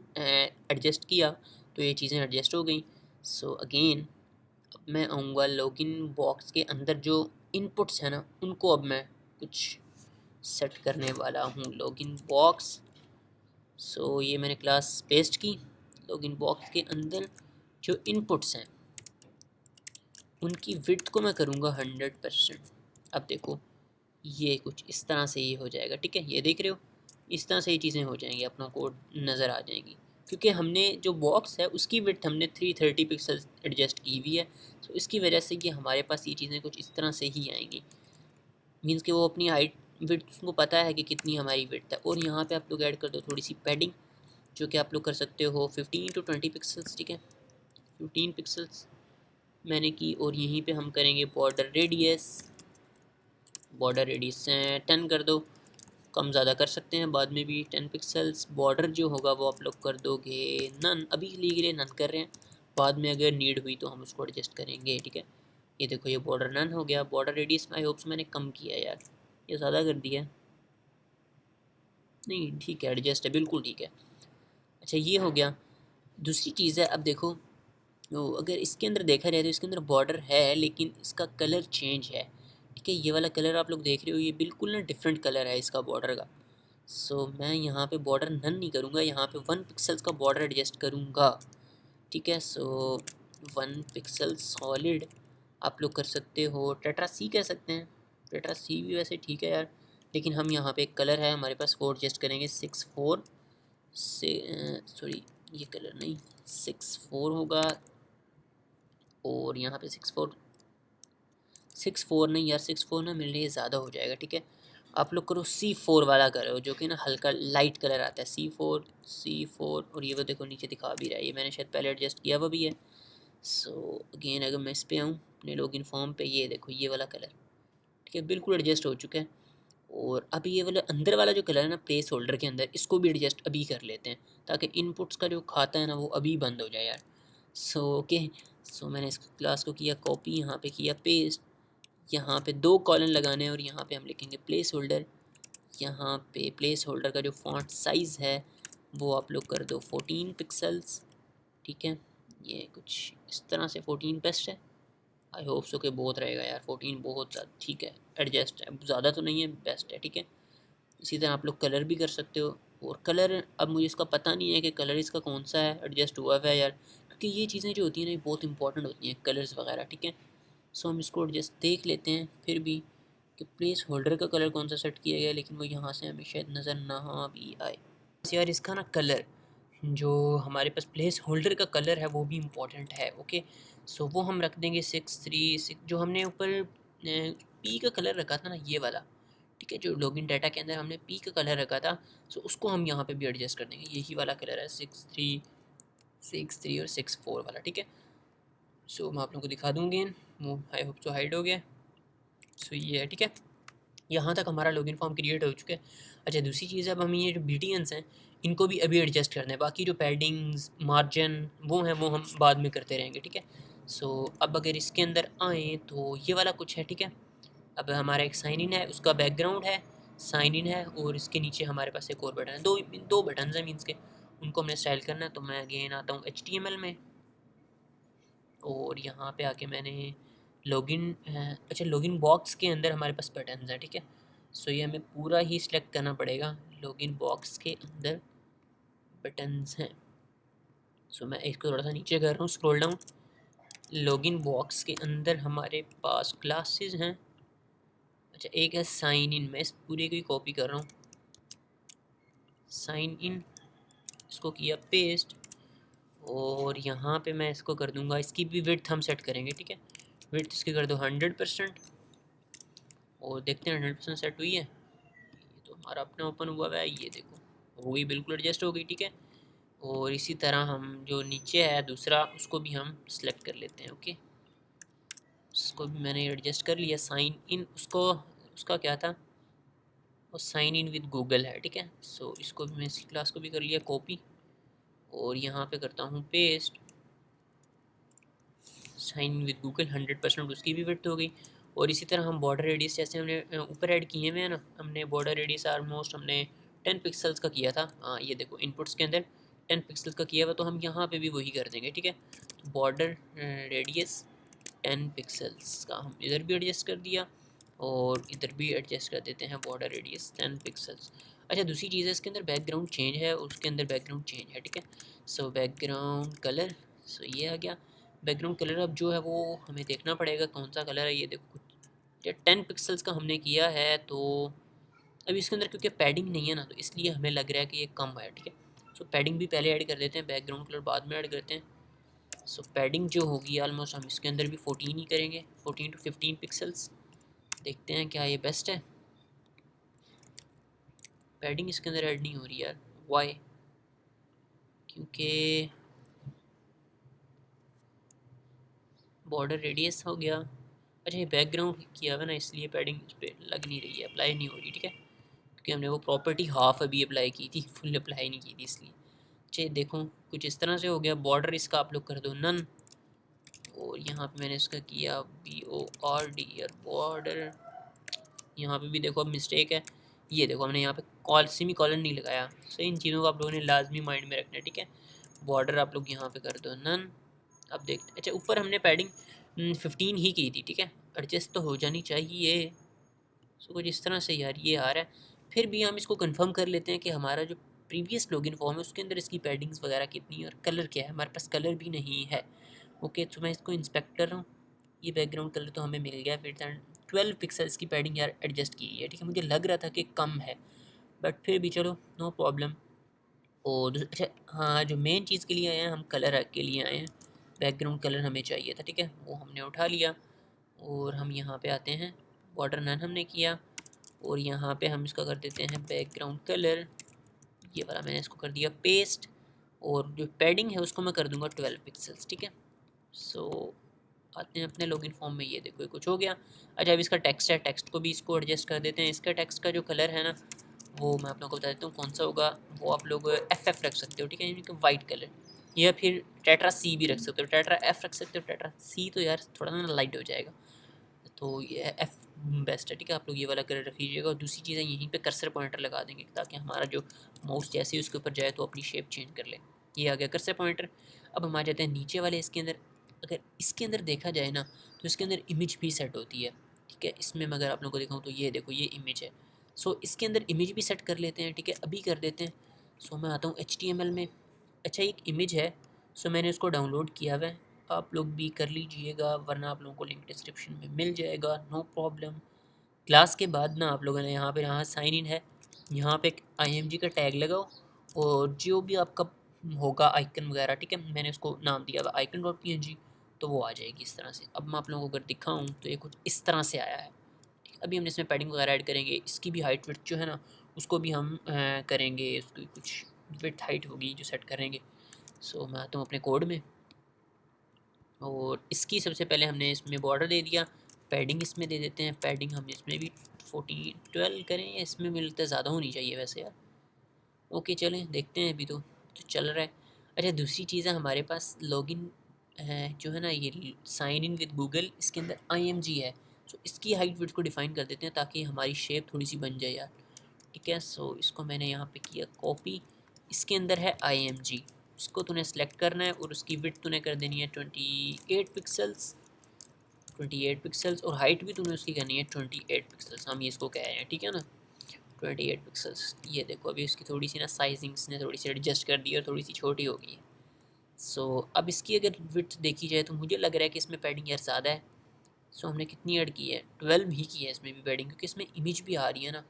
एडजस्ट किया तो ये चीज़ें एडजस्ट हो गई। सो अगेन अब मैं आऊँगा लॉगिन बॉक्स के अंदर, जो इनपुट्स हैं ना उनको अब मैं कुछ सेट करने वाला हूँ। लॉगिन बॉक्स, सो ये मैंने क्लास पेस्ट की। लॉगिन बॉक्स के अंदर जो इनपुट्स हैं उनकी विड्थ को मैं करूँगा 100%। अब देखो ये कुछ इस तरह से ये हो जाएगा। ठीक है, ये देख रहे हो, इस तरह से ये चीज़ें हो जाएंगी, अपना कोड नज़र आ जाएंगी, क्योंकि हमने जो बॉक्स है उसकी विड्थ हमने 330 पिक्सल्स एडजस्ट की हुई है। तो इसकी वजह से ये हमारे पास ये चीज़ें कुछ इस तरह से ही आएंगी। मीन्स कि वो अपनी हाइट विड्थ को पता है कि कितनी हमारी विड्थ है। और यहाँ पे आप लोग ऐड कर दो थोड़ी सी पैडिंग, जो कि आप लोग कर सकते हो 15 to 20 पिक्सल्स। ठीक है, 15 पिक्सल्स मैंने की। और यहीं पे हम करेंगे बॉर्डर रेडियस 10 कर दो, कम ज़्यादा कर सकते हैं बाद में भी 10 पिक्सल्स। बॉर्डर जो होगा वो आप लोग कर दोगे नन, अभी के लिए नन कर रहे हैं, बाद में अगर नीड हुई तो हम उसको एडजस्ट करेंगे। ठीक है, ये देखो ये बॉर्डर नन हो गया। बॉर्डर रेडियस आई होप्स मैंने कम किया यार, ये ज़्यादा कर दिया, नहीं ठीक है, एडजस्ट है, बिल्कुल ठीक है। अच्छा, ये हो गया। दूसरी चीज़ है, अब देखो तो अगर इसके अंदर देखा जाए तो इसके अंदर बॉर्डर है लेकिन इसका कलर चेंज है। ठीक है, ये वाला कलर आप लोग देख रहे हो, ये बिल्कुल ना डिफरेंट कलर है इसका बॉर्डर का। सो मैं यहाँ पे बॉर्डर नन नहीं करूँगा, यहाँ पे 1 पिक्सल्स का बॉर्डर एडजस्ट करूँगा। ठीक है, सो 1 पिक्सल सॉलिड आप लोग कर सकते हो, टेट्रा सी कह सकते हैं, टेट्रा सी भी वैसे ठीक है यार, लेकिन हम यहाँ पे एक कलर है हमारे पास, वो एडजस्ट करेंगे 6:4 सॉरी ये कलर नहीं, 64 होगा। और यहाँ पे 64 नहीं यार, 64 ना मेरे लिए ज़्यादा हो जाएगा, ठीक है। आप लोग करो C4 वाला करो, जो कि ना हल्का लाइट कलर आता है, C4। और ये वो देखो नीचे दिखा भी रहा है, ये मैंने शायद पहले एडजस्ट किया हुआ भी है। सो अगेन अगर मैं इस पे आऊँ अपने लॉगिन फॉर्म पे, ये देखो ये वाला कलर, ठीक है, बिल्कुल एडजस्ट हो चुका है। और अभी ये वाला अंदर वाला जो कलर है ना प्लेस होल्डर के अंदर, इसको भी एडजस्ट अभी कर लेते हैं, ताकि इनपुट्स का जो खाता है ना वो अभी बंद हो जाए यार। सो ओके, सो मैंने इस क्लास को किया कॉपी, यहाँ पे किया पेस्ट, यहाँ पे 2 कॉलन लगाने हैं और यहाँ पे हम लिखेंगे प्लेस होल्डर। यहाँ पे प्लेस होल्डर का जो फॉन्ट साइज़ है वो आप लोग कर दो 14 पिक्सल्स, ठीक है। ये कुछ इस तरह से 14 बेस्ट है, आई होप सो कि बहुत रहेगा यार, 14 बहुत ज़्यादा ठीक है, एडजस्ट है, ज़्यादा तो नहीं है, बेस्ट है, ठीक है। इसी तरह आप लोग कलर भी कर सकते हो। और कलर अब मुझे इसका पता नहीं है कि कलर इसका कौन सा है, एडजस्ट हुआ है यार, क्योंकि ये चीज़ें जो होती हैं ना ये बहुत इंपॉर्टेंट होती हैं, कलर्स वगैरह, ठीक है। सो हम इसको एडजस्ट देख लेते हैं फिर भी कि प्लेस होल्डर का कलर कौन सा सेट किया गया, लेकिन वो यहाँ से हमें शायद नज़र ना भी आए यार। इसका ना कलर जो हमारे पास प्लेस होल्डर का कलर है वो भी इम्पॉर्टेंट है, ओके। सो वो हम रख देंगे 636, जो हमने ऊपर पी का कलर रखा था ना ये वाला, ठीक है, जो लॉगिन डाटा के अंदर हमने पी का कलर रखा था। सो उसको हम यहाँ पे भी एडजस्ट कर देंगे, यही वाला कलर है 63 और 64 वाला, ठीक है। सो मैं आप लोगों को दिखा दूँगी, वो आई होप सो हाइड हो गया। सो ये है, ठीक है, यहाँ तक हमारा लॉगिन फॉर्म क्रिएट हो चुका है। अच्छा दूसरी चीज़, अब हम ये जो BTNs हैं इनको भी अभी एडजस्ट करना है, बाकी जो पैडिंग्स मार्जिन वो हैं वो हम बाद में करते रहेंगे, ठीक है। सो अब अगर इसके अंदर आएँ तो ये वाला कुछ है, ठीक है। अब हमारा एक साइन इन है, उसका बैकग्राउंड है, साइन इन है, और इसके नीचे हमारे पास एक और बटन है, दो बटन हैं मीन्स के, उनको हमने स्टाइल करना है। तो मैं अगेन आता हूँ HTML में, और यहाँ पे आके मैंने लॉगिन, अच्छा लॉगिन बॉक्स के अंदर हमारे पास बटन्स हैं, ठीक है। सो ये हमें पूरा ही सिलेक्ट करना पड़ेगा, लॉगिन बॉक्स के अंदर बटन्स हैं। सो मैं इसको थोड़ा सा नीचे कर रहा हूँ, स्क्रॉल डाउन, लॉगिन बॉक्स के अंदर हमारे पास क्लासेस हैं। अच्छा एक है साइन इन, मैं इस पूरे को ही कॉपी कर रहा हूँ, साइन इन, इसको किया पेस्ट, और यहाँ पे मैं इसको कर दूँगा, इसकी भी विड्थ हम सेट करेंगे, ठीक है। विड्थ इसकी कर दो 100%, और देखते हैं 100% सेट हुई है। ये तो हमारा अपना ओपन हुआ है, ये देखो हो गई, बिल्कुल एडजस्ट हो गई, ठीक है। और इसी तरह हम जो नीचे है दूसरा, उसको भी हम सेलेक्ट कर लेते हैं, ओके। उसको भी मैंने एडजस्ट कर लिया, साइन इन, उसको उसका क्या था, वो साइन इन विद गूगल है, ठीक है। सो इसको भी मैं इसी क्लास को भी कर लिया कॉपी, और यहाँ पे करता हूँ paste, sign in with Google 100%, उसकी भी विड्थ हो गई। और इसी तरह हम बॉर्डर रेडियस जैसे हमने ऊपर ऐड किए हुए हैं ना, हमने बॉर्डर रेडियस ऑलमोस्ट हमने 10 पिक्सल्स का किया था, हाँ ये देखो इनपुट्स के अंदर 10 पिक्सल्स का किया हुआ, तो हम यहाँ पे भी वही कर देंगे, ठीक है। तो बॉर्डर रेडियस 10 पिक्सल्स का हम इधर भी एडजस्ट कर दिया, और इधर भी एडजस्ट कर देते हैं बॉर्डर रेडियस 10 पिक्सल्स। अच्छा दूसरी चीज़ है इसके अंदर बैकग्राउंड चेंज है, उसके अंदर बैकग्राउंड चेंज है, ठीक है। सो बैकग्राउंड कलर, सो ये आ गया बैकग्राउंड कलर। अब जो है वो हमें देखना पड़ेगा कौन सा कलर है, ये देखो कुछ 10 पिक्सल्स का हमने किया है, तो अभी इसके अंदर क्योंकि पैडिंग नहीं है ना, तो इसलिए हमें लग रहा है कि ये कम है, ठीक है। सो पैडिंग भी पहले ऐड कर देते हैं, बैकग्राउंड कलर बाद में ऐड करते हैं। सो पैडिंग जो होगी ऑलमोस्ट हम इसके अंदर भी 14 ही करेंगे, 14 to 15 पिक्सल्स। देखते हैं क्या ये बेस्ट है। पैडिंग इसके अंदर ऐड नहीं हो रही यार, वाई, क्योंकि बॉर्डर रेडियस हो गया। अच्छा ये बैकग्राउंड किया हुआ ना, इसलिए पैडिंग इस पर लग नहीं रही है, अप्लाई नहीं हो रही, ठीक है, क्योंकि हमने वो प्रॉपर्टी हाफ अभी अप्लाई की थी, फुल अप्लाई नहीं की थी इसलिए। अच्छा देखो कुछ इस तरह से हो गया। बॉर्डर इसका आप लोग कर दो नन, और यहाँ पे मैंने इसका किया BORD और बॉर्डर, यहाँ पे भी देखो अब मिस्टेक है, ये देखो हमने यहाँ पे सेमी कॉलन नहीं लगाया। सो इन चीज़ों को आप लोगों ने लाजमी माइंड में रखना है, ठीक है। बॉर्डर आप लोग यहाँ पे कर दो नन। अब देखते, अच्छा ऊपर हमने पैडिंग 15 ही की थी, ठीक है, एडजस्ट तो हो जानी चाहिए। सो कुछ इस तरह से यार ये आ रहा है। फिर भी हम इसको कंफर्म कर लेते हैं कि हमारा जो प्रीवियस लॉगिन फॉर्म है उसके अंदर इसकी पैडिंग्स वगैरह कितनी है और कलर क्या है। हमारे पास कलर भी नहीं है, ओके। तो मैं इसको इंस्पेक्ट कर रहा हूँ, ये बैकग्राउंड कलर तो हमें मिल गया। फिर 12 पिक्सल्स की पैडिंग यार एडजस्ट की है, ठीक है। मुझे लग रहा था कि कम है, बट फिर भी चलो नो प्रॉब्लम। और अच्छा हाँ, जो मेन चीज़ के लिए आए हैं हम, कलर के लिए आए हैं। बैकग्राउंड कलर हमें चाहिए था, ठीक है, वो हमने उठा लिया। और हम यहाँ पे आते हैं, बॉर्डर नन हमने किया, और यहाँ पे हम इसका कर देते हैं बैकग्राउंड कलर, ये वाला मैंने इसको कर दिया पेस्ट। और जो पैडिंग है उसको मैं कर दूंगा 12 पिक्सल्स, ठीक है। सो आते हैं अपने लॉगिन फॉर्म में, ये देखो ये कुछ हो गया। अच्छा, अब इसका टेक्स्ट है, टेक्स्ट को भी इसको एडजस्ट कर देते हैं। इसका टेक्स्ट का जो कलर है ना, वो मैं आप लोगों को बता देता हूँ कौन सा होगा। वो आप लोग एफ रख सकते हो, ठीक है, यानी कि वाइट कलर, या फिर टेट्रा सी भी रख सकते हो, टेट्रा एफ रख सकते हो। टेट्रा सी तो यार थोड़ा ना लाइट हो जाएगा, तो ये एफ बेस्ट है, ठीक है। आप लोग ये वाला कलर रख लीजिएगा। और दूसरी चीज़ है, यहीं पे कर्सर पॉइंटर लगा देंगे ताकि हमारा जो माउस जैसे ही उसके ऊपर जाए तो अपनी शेप चेंज कर ले। ये आ गया कर्सर पॉइंटर। अब हम आ जाते हैं नीचे वाले इसके अंदर। अगर इसके अंदर देखा जाए ना, तो इसके अंदर इमेज भी सेट होती है, ठीक है। इसमें मैं अगर आप लोगों को दिखाऊँ तो ये देखो, ये इमेज है। सो इसके अंदर इमेज भी सेट कर लेते हैं, ठीक है, अभी कर देते हैं। सो मैं आता हूँ HTML में। अच्छा, एक इमेज है, सो मैंने उसको डाउनलोड किया हुआ है, आप लोग भी कर लीजिएगा, वरना आप लोगों को लिंक डिस्क्रिप्शन में मिल जाएगा, नो प्रॉब्लम। क्लास के बाद ना आप लोगों ने यहाँ पे, यहाँ साइन इन है, यहाँ पे एक IMG का टैग लगाओ, और जो भी आपका होगा आइकन वगैरह, ठीक है, मैंने उसको नाम दिया था icon.png, तो वो आ जाएगी इस तरह से। अब मैं आप लोगों को अगर दिखाऊँ तो ये कुछ इस तरह से आया है। अभी हम इसमें पैडिंग वगैरह ऐड करेंगे, इसकी भी हाइट विड्थ जो है ना, उसको भी हम करेंगे, उसकी कुछ विड्थ हाइट होगी जो सेट करेंगे। सो मैं आता हूँ अपने कोड में, और इसकी सबसे पहले हमने इसमें बॉर्डर दे दिया, पैडिंग इसमें दे देते हैं। पैडिंग हम इसमें भी 12 करें, या इसमें मिलते ज़्यादा होनी चाहिए वैसे यार। ओके चलें, देखते हैं, अभी तो चल रहा है। अच्छा, दूसरी चीज़ है हमारे पास लॉगिन है जो है ना, ये साइन इन विद गूगल, इसके अंदर IMG है। सो इसकी हाइट विड्थ को डिफ़ाइन कर देते हैं ताकि हमारी शेप थोड़ी सी बन जाए यार, ठीक है। सो इसको मैंने यहाँ पे किया कॉपी। इसके अंदर है IMG, इसको तूने सेलेक्ट करना है, और उसकी विड्थ तूने कर देनी है 28 पिक्सल्स, 28 पिक्सल्स। और हाइट भी तूने उसकी करनी है 28 पिक्सल्स, हम ये इसको कह रहे हैं, ठीक है ना, 28 पिक्सल्स। ये देखो अभी उसकी थोड़ी सी ना साइजिंग्स ने थोड़ी सी एडजस्ट कर दी और थोड़ी सी छोटी हो गई है। सो अब इसकी अगर विड्थ देखी जाए तो मुझे लग रहा है कि इसमें पैडिंग यार ज़्यादा है। सो हमने कितनी ऐड की है, 12 ही की है इसमें भी पैडिंग, क्योंकि इसमें इमेज भी आ रही है ना।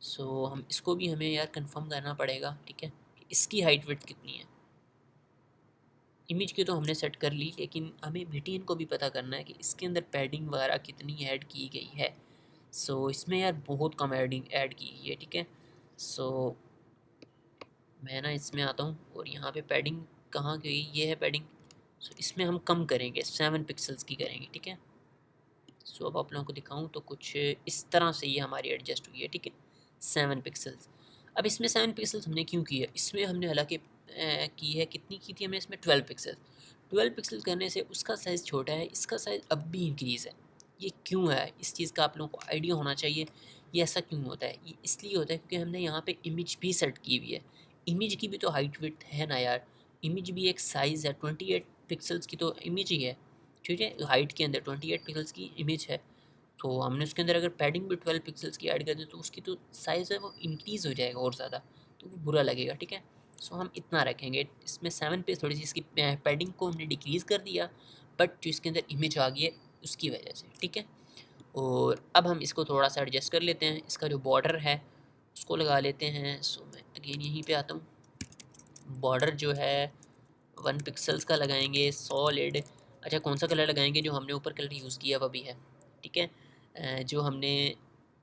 सो हम इसको भी हमें यार कंफर्म करना पड़ेगा, ठीक है, कि इसकी हाइट विड्थ कितनी है। इमेज की तो हमने सेट कर ली, लेकिन हमें BTN को भी पता करना है कि इसके अंदर पैडिंग वगैरह कितनी ऐड की गई है। सो इसमें यार बहुत कम एडिंग ऐड की गई है, ठीक है। सो मैं ना इसमें आता हूँ, और यहाँ पे पैडिंग कहाँ गई, ये है पैडिंग। सो इसमें हम कम करेंगे, 7 पिक्सल्स की करेंगे, ठीक है। सो अब आप लोगों को दिखाऊँ तो कुछ इस तरह से ये हमारी एडजस्ट हुई है, ठीक है, 7 पिक्सल्स। अब इसमें 7 पिक्सल्स हमने क्यों की है, इसमें हमने हालांकि की है, कितनी की थी हमने इसमें, 12 पिक्सल। 12 पिक्सल करने से उसका साइज़ छोटा है, इसका साइज़ अब भी इंक्रीज़ है। ये क्यों है, इस चीज़ का आप लोगों को आइडिया होना चाहिए, ये ऐसा क्यों होता है। ये इसलिए होता है क्योंकि हमने यहाँ पे इमेज भी सेट की हुई है। इमेज की भी तो हाइट विड्थ है ना यार, इमेज भी एक साइज़ है, 28 पिक्सल्स की तो इमेज ही है, ठीक है। हाइट के अंदर 28 पिक्सल्स की इमेज है, तो हमने उसके अंदर अगर पैडिंग भी 12 पिक्सल्स की ऐड कर दें तो उसकी तो साइज़ है वो इंक्रीज़ हो जाएगा और ज़्यादा, तो वो बुरा लगेगा, ठीक है। सो हम इतना रखेंगे। इसमें 7 पे थोड़ी सी इसकी पैडिंग को हमने डिक्रीज़ कर दिया, बट जो इसके अंदर इमेज आ गई है उसकी वजह से, ठीक है। और अब हम इसको थोड़ा सा एडजस्ट कर लेते हैं, इसका जो बॉर्डर है उसको लगा लेते हैं। सो मैं अगेन यहीं पे आता हूँ, बॉर्डर जो है 1 पिक्सल्स का लगाएंगे सॉलिड। अच्छा, कौन सा कलर लगाएंगे, जो हमने ऊपर कलर यूज़ किया वह भी है, ठीक है। जो हमने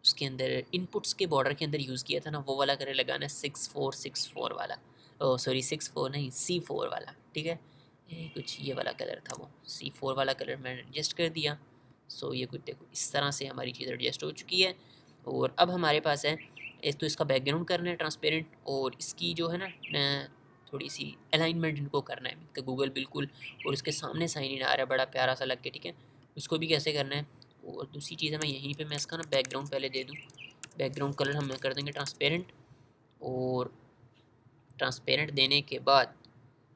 उसके अंदर इनपुट्स के बॉर्डर के अंदर यूज़ किया था ना, वो वाला कलर लगाना है, 6464 वाला। ओ सॉरी, 64 नहीं, C4 वाला, ठीक है। ये कुछ ये वाला कलर था, वो C4 वाला कलर मैंने एडजस्ट कर दिया। सो ये कुछ देखो इस तरह से हमारी चीज़ एडजस्ट हो चुकी है। और अब हमारे पास है, एक तो इसका बैकग्राउंड करना है ट्रांसपेरेंट, और इसकी जो है ना थोड़ी सी अलाइनमेंट इनको करना है तो गूगल बिल्कुल, और इसके सामने साइन इन आ रहा है बड़ा प्यारा सा लग के, ठीक है। उसको भी कैसे करना है। और दूसरी चीज़ है, मैं यहीं पे मैं इसका ना बैकग्राउंड पहले दे दूँ। बैकग्राउंड कलर हम कर देंगे ट्रांसपेरेंट, और ट्रांसपेरेंट देने के बाद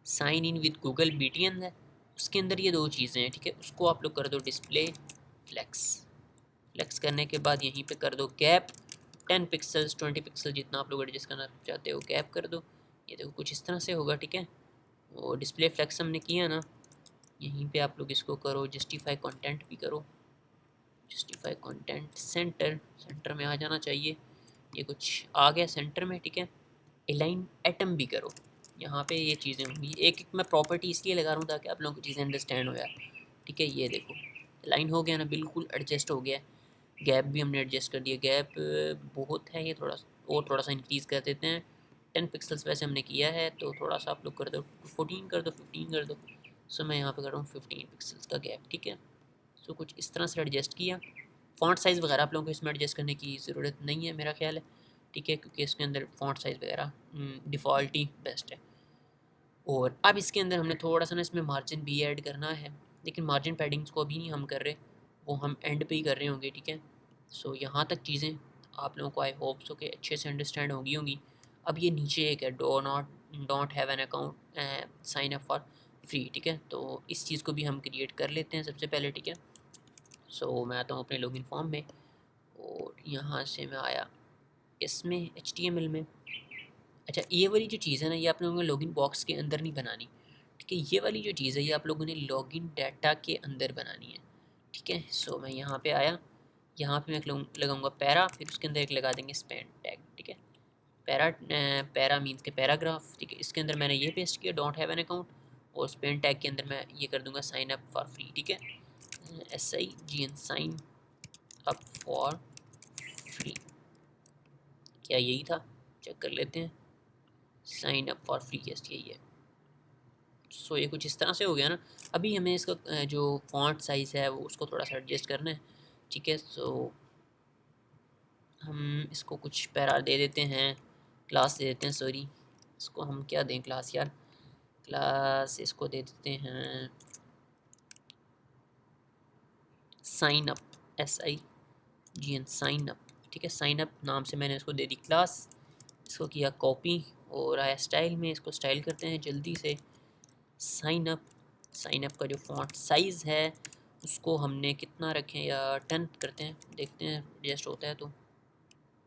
sign in with Google BTN है, उसके अंदर ये दो चीज़ें हैं, ठीक है। उसको आप लोग कर दो डिस्प्ले फ्लेक्स। फ्लेक्स करने के बाद यहीं पे कर दो गैप, 10 पिक्सल्स 20 पिक्सल जितना आप लोग एडजस्ट करना चाहते हो गैप कर दो। ये देखो कुछ इस तरह से होगा, ठीक है। और डिस्प्ले फ्लेक्स हमने किया ना, यहीं पे आप लोग इसको करो, जस्टिफाई कंटेंट भी करो, जस्टिफाई कंटेंट सेंटर, सेंटर में आ जाना चाहिए। ये कुछ आ गया सेंटर में, ठीक है। अलाइन एटम भी करो, यहाँ पे ये चीज़ें होंगी। एक एक मैं प्रॉपर्टी इसलिए लगा रहा हूँ ताकि आप लोगों को चीज़ें अंडरस्टैंड हो जाए। ठीक है, ये देखो लाइन हो गया ना, बिल्कुल एडजस्ट हो गया। गैप भी हमने एडजस्ट कर दिया। गैप बहुत है, ये थोड़ा और थोड़ा सा इंक्रीज़ कर देते हैं। 10 पिक्सल्स वैसे हमने किया है, तो थोड़ा सा आप लोग कर दो 14 कर दो, 15 कर दो। सो मैं यहाँ पे कर रहा हूँ 15 पिक्सल्स का गैप। ठीक है, सो कुछ इस तरह से एडजस्ट किया। फ़ॉन्ट साइज़ वगैरह आप लोगों को इसमें एडजस्ट करने की ज़रूरत नहीं है मेरा ख्याल है। ठीक है, क्योंकि इसके अंदर फ़ॉन्ट साइज़ वगैरह डिफ़ॉल्ट ही बेस्ट है। और अब इसके अंदर हमने थोड़ा सा ना इसमें मार्जिन भी ऐड करना है, लेकिन मार्जिन पैडिंग्स को अभी नहीं हम कर रहे, वो हम एंड पे ही कर रहे होंगे। ठीक है, सो यहाँ तक चीज़ें आप लोगों को आई होप सो के अच्छे से अंडरस्टैंड होंगी। अब ये नीचे एक है don't have an account sign up for free. ठीक है, तो इस चीज़ को भी हम क्रिएट कर लेते हैं सबसे पहले। ठीक है, सो मैं आता हूँ अपने लॉगिन फॉर्म में और यहाँ से मैं आया इसमें HTML में। अच्छा, ये वाली जो चीज़ है ना, ये आप लोगों को लॉगिन बॉक्स के अंदर नहीं बनानी। ठीक है, ये वाली जो चीज़ है ये आप लोगों ने लॉगिन डाटा के अंदर बनानी है। ठीक है, सो मैं यहाँ पे आया, यहाँ पे मैं लगाऊंगा पैरा, फिर उसके अंदर एक लगा देंगे स्पेन टैग। ठीक है, पैरा मीन्स के पैराग्राफ। ठीक है, इसके अंदर मैंने ये पेस्ट किया डोंट हैव एन अकाउंट, और स्पेन टैग के अंदर मैं ये कर दूंगा साइन अप फॉर फ्री। ठीक है, SIGN sign up for free. क्या यही था? चेक कर लेते हैं। Sign up for free, yes यही है। सो ये कुछ इस तरह से हो गया ना। अभी हमें इसका जो फॉन्ट साइज़ है वो उसको थोड़ा सा एडजस्ट करना है। ठीक है, सो हम इसको कुछ पैरा दे देते हैं, क्लास दे देते हैं, सॉरी इसको हम क्या दें क्लास यार, क्लास इसको दे देते हैं sign up, SIGN sign up. ठीक है, साइन अप नाम से मैंने इसको दे दी क्लास। इसको किया कॉपी और आया स्टाइल में, इसको स्टाइल करते हैं जल्दी से। साइन अप, साइन अप का जो फॉन्ट साइज़ है उसको हमने कितना रखें, या 10 करते हैं, देखते हैं एडजस्ट होता है तो।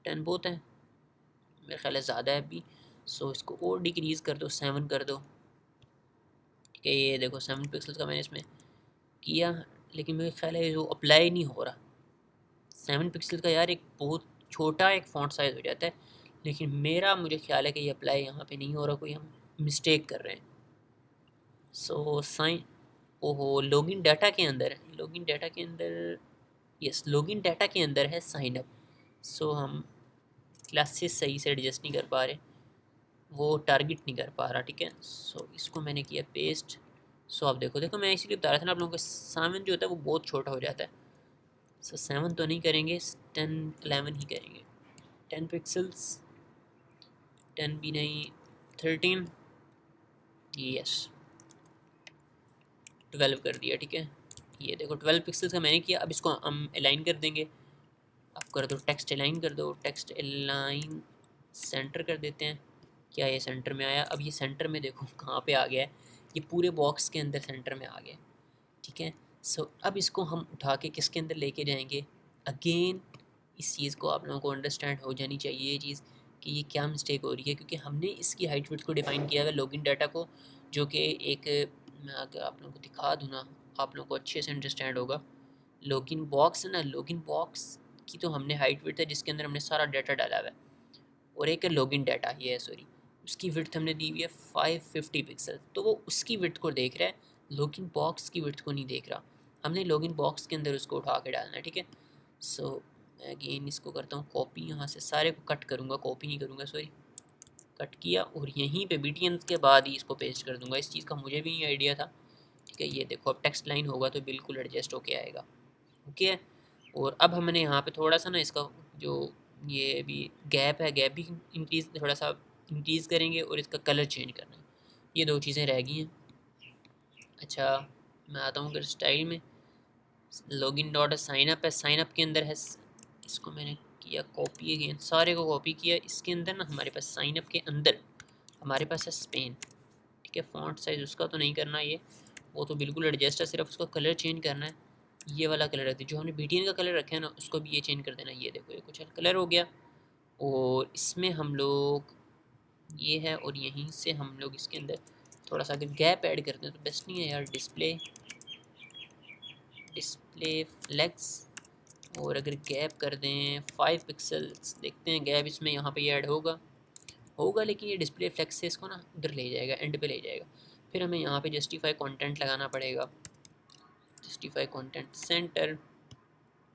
10 बहुत है मेरे ख्याल है, ज़्यादा है अभी। सो इसको और डिक्रीज़ कर दो, 7 कर दो। ठीक है, ये देखो 7 पिक्सल का मैंने इसमें किया, लेकिन मेरे ख्याल है जो अप्लाई नहीं हो रहा। 7 पिक्सल का यार एक बहुत छोटा एक फ़ॉन्ट साइज़ हो जाता है, लेकिन मेरा मुझे ख्याल है कि ये अप्लाई यहाँ पे नहीं हो रहा, कोई हम मिस्टेक कर रहे हैं। सो साइन, ओहो लॉगिन डाटा के अंदर, लॉगिन डाटा के अंदर, यस लॉगिन डाटा के अंदर है साइन अप। सो हम क्लासेस सही से एडजस्ट नहीं कर पा रहे, वो टारगेट नहीं कर पा रहा। ठीक है, सो इसको मैंने किया पेस्ट। सो आप देखो देखो मैं इसीलिए बता रहा था ना आप लोगों को, 7 जो होता है वो बहुत छोटा हो जाता है। सो 7 तो नहीं करेंगे, 10 11 ही करेंगे। 10 पिक्सल्स, 10 भी नहीं, 13, यस 12 कर दिया। ठीक है, ये देखो 12 पिक्सल्स का मैंने किया। अब इसको हम अलाइन कर देंगे। आप कर दो टेक्स्ट अलाइन, कर दो टेक्स्ट अलाइन, सेंटर कर देते हैं। क्या ये सेंटर में आया? अब ये सेंटर में देखो कहाँ पे आ गया है, ये पूरे बॉक्स के अंदर सेंटर में आ गया। ठीक है, सो अब इसको हम उठा के किसके अंदर लेके जाएंगे? अगेन इस चीज़ को आप लोगों को अंडरस्टैंड हो जानी चाहिए ये चीज़ कि ये क्या मिस्टेक हो रही है, क्योंकि हमने इसकी हाइट विड्थ को डिफ़ाइन किया है लॉगिन डाटा को, जो कि एक, मैं अगर आप लोगों को दिखा दूँ ना, आप लोगों को अच्छे से अंडरस्टैंड होगा। लॉगिन बॉक्स है ना, लॉगिन बॉक्स की तो हमने हाइट विड्थ है जिसके अंदर हमने सारा डाटा डाला हुआ है, और एक है लॉगिन डाटा, ये है सॉरी, उसकी विड्थ हमने दी हुई है 550 पिक्सल, तो वो उसकी विड्थ को देख रहा है, लॉगिन बॉक्स की विड्थ को नहीं देख रहा। हमने लॉगिन बॉक्स के अंदर उसको उठा के डालना है। ठीक है, सो मैं अगेन इसको करता हूँ कॉपी, यहाँ से सारे को कट करूँगा, कॉपी नहीं करूँगा सॉरी, कट किया और यहीं पे BTN के बाद ही इसको पेस्ट कर दूँगा। इस चीज़ का मुझे भी नहीं आइडिया था। ठीक है, ये देखो अब टेक्स्ट लाइन होगा तो बिल्कुल एडजस्ट होके आएगा। ओके है, और अब हमने यहाँ पे थोड़ा सा ना इसका जो ये भी गैप है, गैप भी इंक्रीज़, थोड़ा सा इंक्रीज़ करेंगे, और इसका कलर चेंज करना है। ये दो चीज़ें रह गई हैं। अच्छा, मैं आता हूँ अगर स्टाइल में, लॉगिन डॉट साइन अप है, साइन अप के अंदर है, इसको मैंने किया कॉपी, अगेन सारे को कॉपी किया। इसके अंदर ना हमारे पास साइन अप के अंदर हमारे पास है स्पेन। ठीक है, फ़ॉन्ट साइज़ उसका तो नहीं करना, ये वो तो बिल्कुल एडजस्ट है, सिर्फ उसका कलर चेंज करना है। ये वाला कलर रखती है, जो हमने BTN का कलर रखा है ना उसको भी ये चेंज कर देना। ये देखो ये कुछ कलर हो गया, और इसमें हम लोग ये है, और यहीं से हम लोग इसके अंदर थोड़ा सा अगर गैप ऐड करते हैं तो बेस्ट नहीं है यार, डिस्प्ले डिस्प्ले फ्लेक्स, और अगर गैप कर दें 5 पिक्सल्स, देखते हैं गैप इसमें यहाँ पे ऐड होगा। होगा, लेकिन ये डिस्प्ले फ्लेक्स से इसको ना उधर ले जाएगा, एंड पे ले जाएगा। फिर हमें यहाँ पे जस्टिफाई कंटेंट लगाना पड़ेगा, जस्टिफाई कंटेंट सेंटर।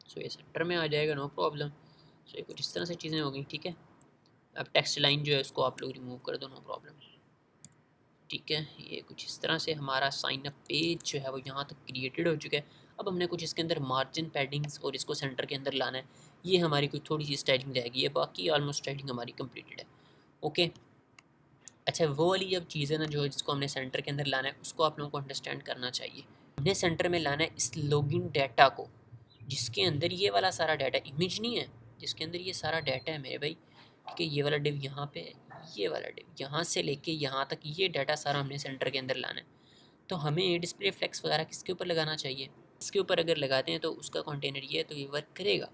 सो ये सेंटर में आ जाएगा, नो प्रॉब्लम। सो ये कुछ इस तरह से चीज़ें हो गई, ठीक है। अब टेक्स्ट लाइन जो है उसको आप लोग रिमूव कर दो, नो प्रॉब्लम, ठीक है। ये कुछ इस तरह से हमारा साइन अप पेज जो है वो यहाँ तक क्रिएटेड हो चुका है। अब हमने कुछ इसके अंदर मार्जिन पैडिंग्स और इसको सेंटर के अंदर लाना है। ये हमारी कुछ थोड़ी सी स्टाइलिंग रहेगी, है बाकी ऑलमोस्ट स्टाइलिंग हमारी कंप्लीटेड है। ओके, अच्छा वो वाली जब चीज़ है ना जो जिसको हमने सेंटर के अंदर लाना है, उसको आप लोगों को अंडरस्टैंड करना चाहिए। हमने सेंटर में लाना है इस लॉगिन डाटा को, जिसके अंदर ये वाला सारा डाटा, इमेज नहीं है, जिसके अंदर ये सारा डाटा है मेरे भाई, ठीक है। ये वाला डिव यहाँ पे है, ये वाला डिव यहाँ से लेके यहाँ तक, ये डाटा सारा हमने सेंटर के अंदर लाना है। तो हमें डिस्प्ले फ्लेक्स वगैरह किसके ऊपर लगाना चाहिए, इसके ऊपर अगर लगाते हैं तो उसका कंटेनर ये है, तो ये वर्क करेगा।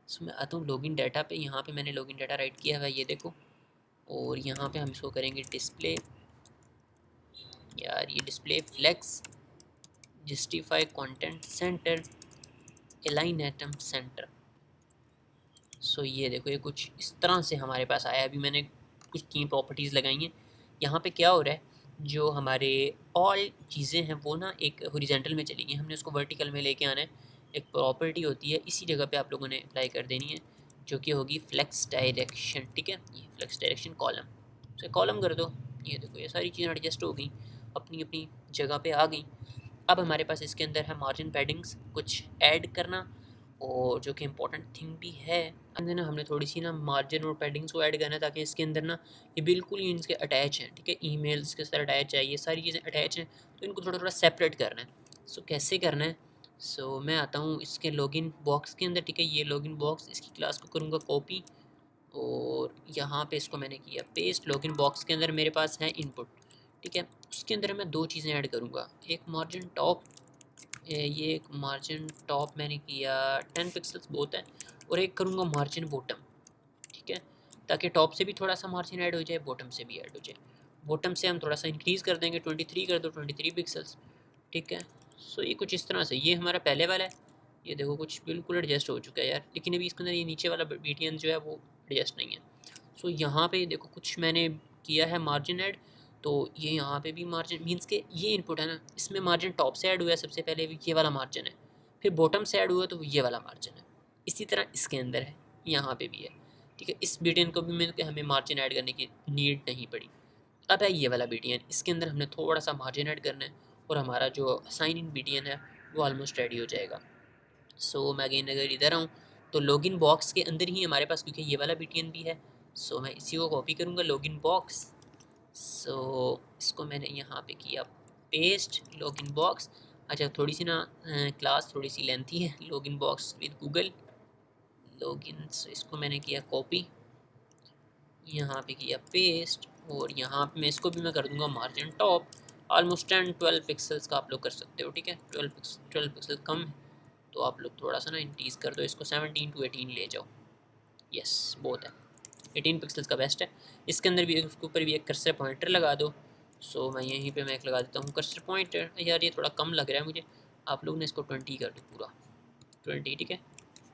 सो मैं आता हूँ लॉगिन डाटा पे, यहाँ पे मैंने लॉगिन डाटा राइट किया है, ये देखो। और यहाँ पे हम इसको करेंगे डिस्प्ले, यार ये display flex, justify content center, align items center. So ये देखो, ये कुछ इस तरह से हमारे पास आया। अभी मैंने कुछ की प्रॉपर्टीज़ लगाई हैं। यहाँ पे क्या हो रहा है, जो हमारे ऑल चीज़ें हैं वो ना एक हॉरिजॉन्टल में चली गई, हमने उसको वर्टिकल में लेके आना है। एक प्रॉपर्टी होती है, इसी जगह पे आप लोगों ने अप्लाई कर देनी है, जो कि होगी फ्लेक्स डायरेक्शन, ठीक है। ये फ्लेक्स डायरेक्शन कॉलम से कॉलम कर दो। ये देखो, ये सारी चीज़ें एडजस्ट हो गई, अपनी अपनी जगह पे आ गई। अब हमारे पास इसके अंदर है मार्जिन पैडिंग्स कुछ ऐड करना, और जो कि इम्पोर्टेंट थिंग भी है, अंदर ना हमने थोड़ी सी ना मार्जिन और पैडिंग्स को ऐड करना है, ताकि इसके अंदर ना ये बिल्कुल ही इनके अटैच हैं, ठीक है। ईमेल्स के साथ अटैच है, ये सारी चीज़ें अटैच हैं, तो इनको थोड़ा थोड़ा सेपरेट करना है। सो कैसे करना है, सो मैं आता हूँ इसके लॉगिन बॉक्स के अंदर, ठीक है। ये लॉगिन बॉक्स, इसकी क्लास को करूँगा कॉपी, और यहाँ पे इसको मैंने किया पेस्ट। लॉगिन बॉक्स के अंदर मेरे पास है इनपुट, ठीक है। उसके अंदर मैं दो चीज़ें ऐड करूँगा, एक मार्जिन टॉप, ये एक मार्जिन टॉप मैंने किया 10 पिक्सल्स बहुत है, और एक करूँगा मार्जिन बॉटम, ठीक है, ताकि टॉप से भी थोड़ा सा मार्जिन ऐड हो जाए, बॉटम से भी ऐड हो जाए। बॉटम से हम थोड़ा सा इंक्रीज़ कर देंगे, 23 कर दो, 23 पिक्सल्स, ठीक है। सो ये कुछ इस तरह से, ये हमारा पहले वाला है, ये देखो कुछ बिल्कुल एडजस्ट हो चुका है यार, लेकिन अभी इसके अंदर ये नीचे वाला BTN जो है वो एडजस्ट नहीं है। सो यहाँ पे देखो कुछ मैंने किया है मार्जिन ऐड, तो ये यहाँ पे भी मार्जिन मीन्स के ये इनपुट है ना, इसमें मार्जिन टॉप से ऐड हुआ है सबसे पहले, ये वाला मार्जिन है, फिर बॉटम से ऐड हुआ तो ये वाला मार्जिन है। इसी तरह इसके अंदर है, यहाँ पे भी है, ठीक है। इस BTN को भी मैंने हमें मार्जिन ऐड करने की नीड नहीं पड़ी। अब है ये वाला BTN, इसके अंदर हमने थोड़ा सा मार्जिन ऐड करना है, और हमारा जो साइन इन BTN है वो ऑलमोस्ट रेडी हो जाएगा। सो मैं अगेन अगर इधर आऊँ, तो लॉगिन बॉक्स के अंदर ही हमारे पास, क्योंकि ये वाला BTN भी है, सो मैं इसी को कॉपी करूँगा लॉगिन बॉक्स। सो इसको मैंने यहाँ पे किया पेस्ट, लॉगिन बॉक्स। अच्छा थोड़ी सी ना क्लास थोड़ी सी लेंथी है, login box with Google login, so इसको मैंने किया कॉपी, यहाँ पे किया पेस्ट, और यहाँ पे मैं इसको भी मैं कर दूँगा मार्जिन टॉप, ऑलमोस्ट 10-12 पिक्सल्स का आप लोग कर सकते हो, ठीक है। 12 पिक्सल कम है, तो आप लोग थोड़ा सा ना इंक्रीज़ कर दो, इसको 17 to 18 ले जाओ, यस बहुत है, 18 पिक्सल्स का बेस्ट है। इसके अंदर भी उसके ऊपर भी एक कर्सर पॉइंटर लगा दो। सो मैं यहीं पे मैं एक लगा देता हूँ कर्सर पॉइंटर, यार ये थोड़ा कम लग रहा है मुझे, आप लोग ने इसको 20 कर दो, पूरा 20, ठीक है।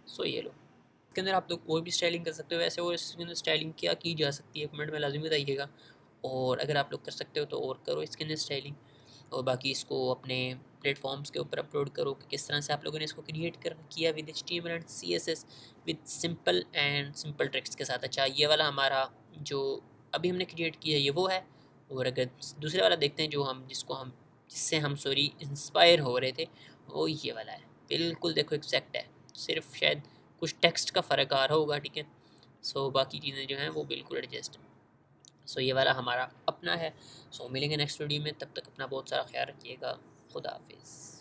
सो ये लो, इसके अंदर आप लोग और भी स्टाइलिंग कर सकते हो वैसे, और इसके अंदर स्टाइलिंग क्या की जा सकती है कमेंट में लाजमी बताइएगा, और अगर आप लोग कर सकते हो तो और करो इसके अंदर स्टाइलिंग, और बाकी इसको अपने प्लेटफॉर्म्स के ऊपर अपलोड करो कि किस तरह से आप लोगों ने इसको क्रिएट कर किया with HTML and CSS with simple tricks के साथ। अच्छा ये वाला हमारा जो अभी हमने क्रिएट किया ये वो है, और अगर दूसरे वाला देखते हैं जो हम जिससे हम इंस्पायर हो रहे थे, वो ये वाला है, बिल्कुल देखो एग्जैक्ट है, सिर्फ शायद कुछ टेक्स्ट का फ़र्क आ रहा होगा, ठीक है। सो बाकी चीज़ें जो हैं वो बिल्कुल एडजस्ट हैं। सो ये वाला हमारा अपना है। सो मिलेंगे नेक्स्ट वीडियो में, तब तक अपना बहुत सारा ख्याल रखिएगा, खुदा हाफिज़।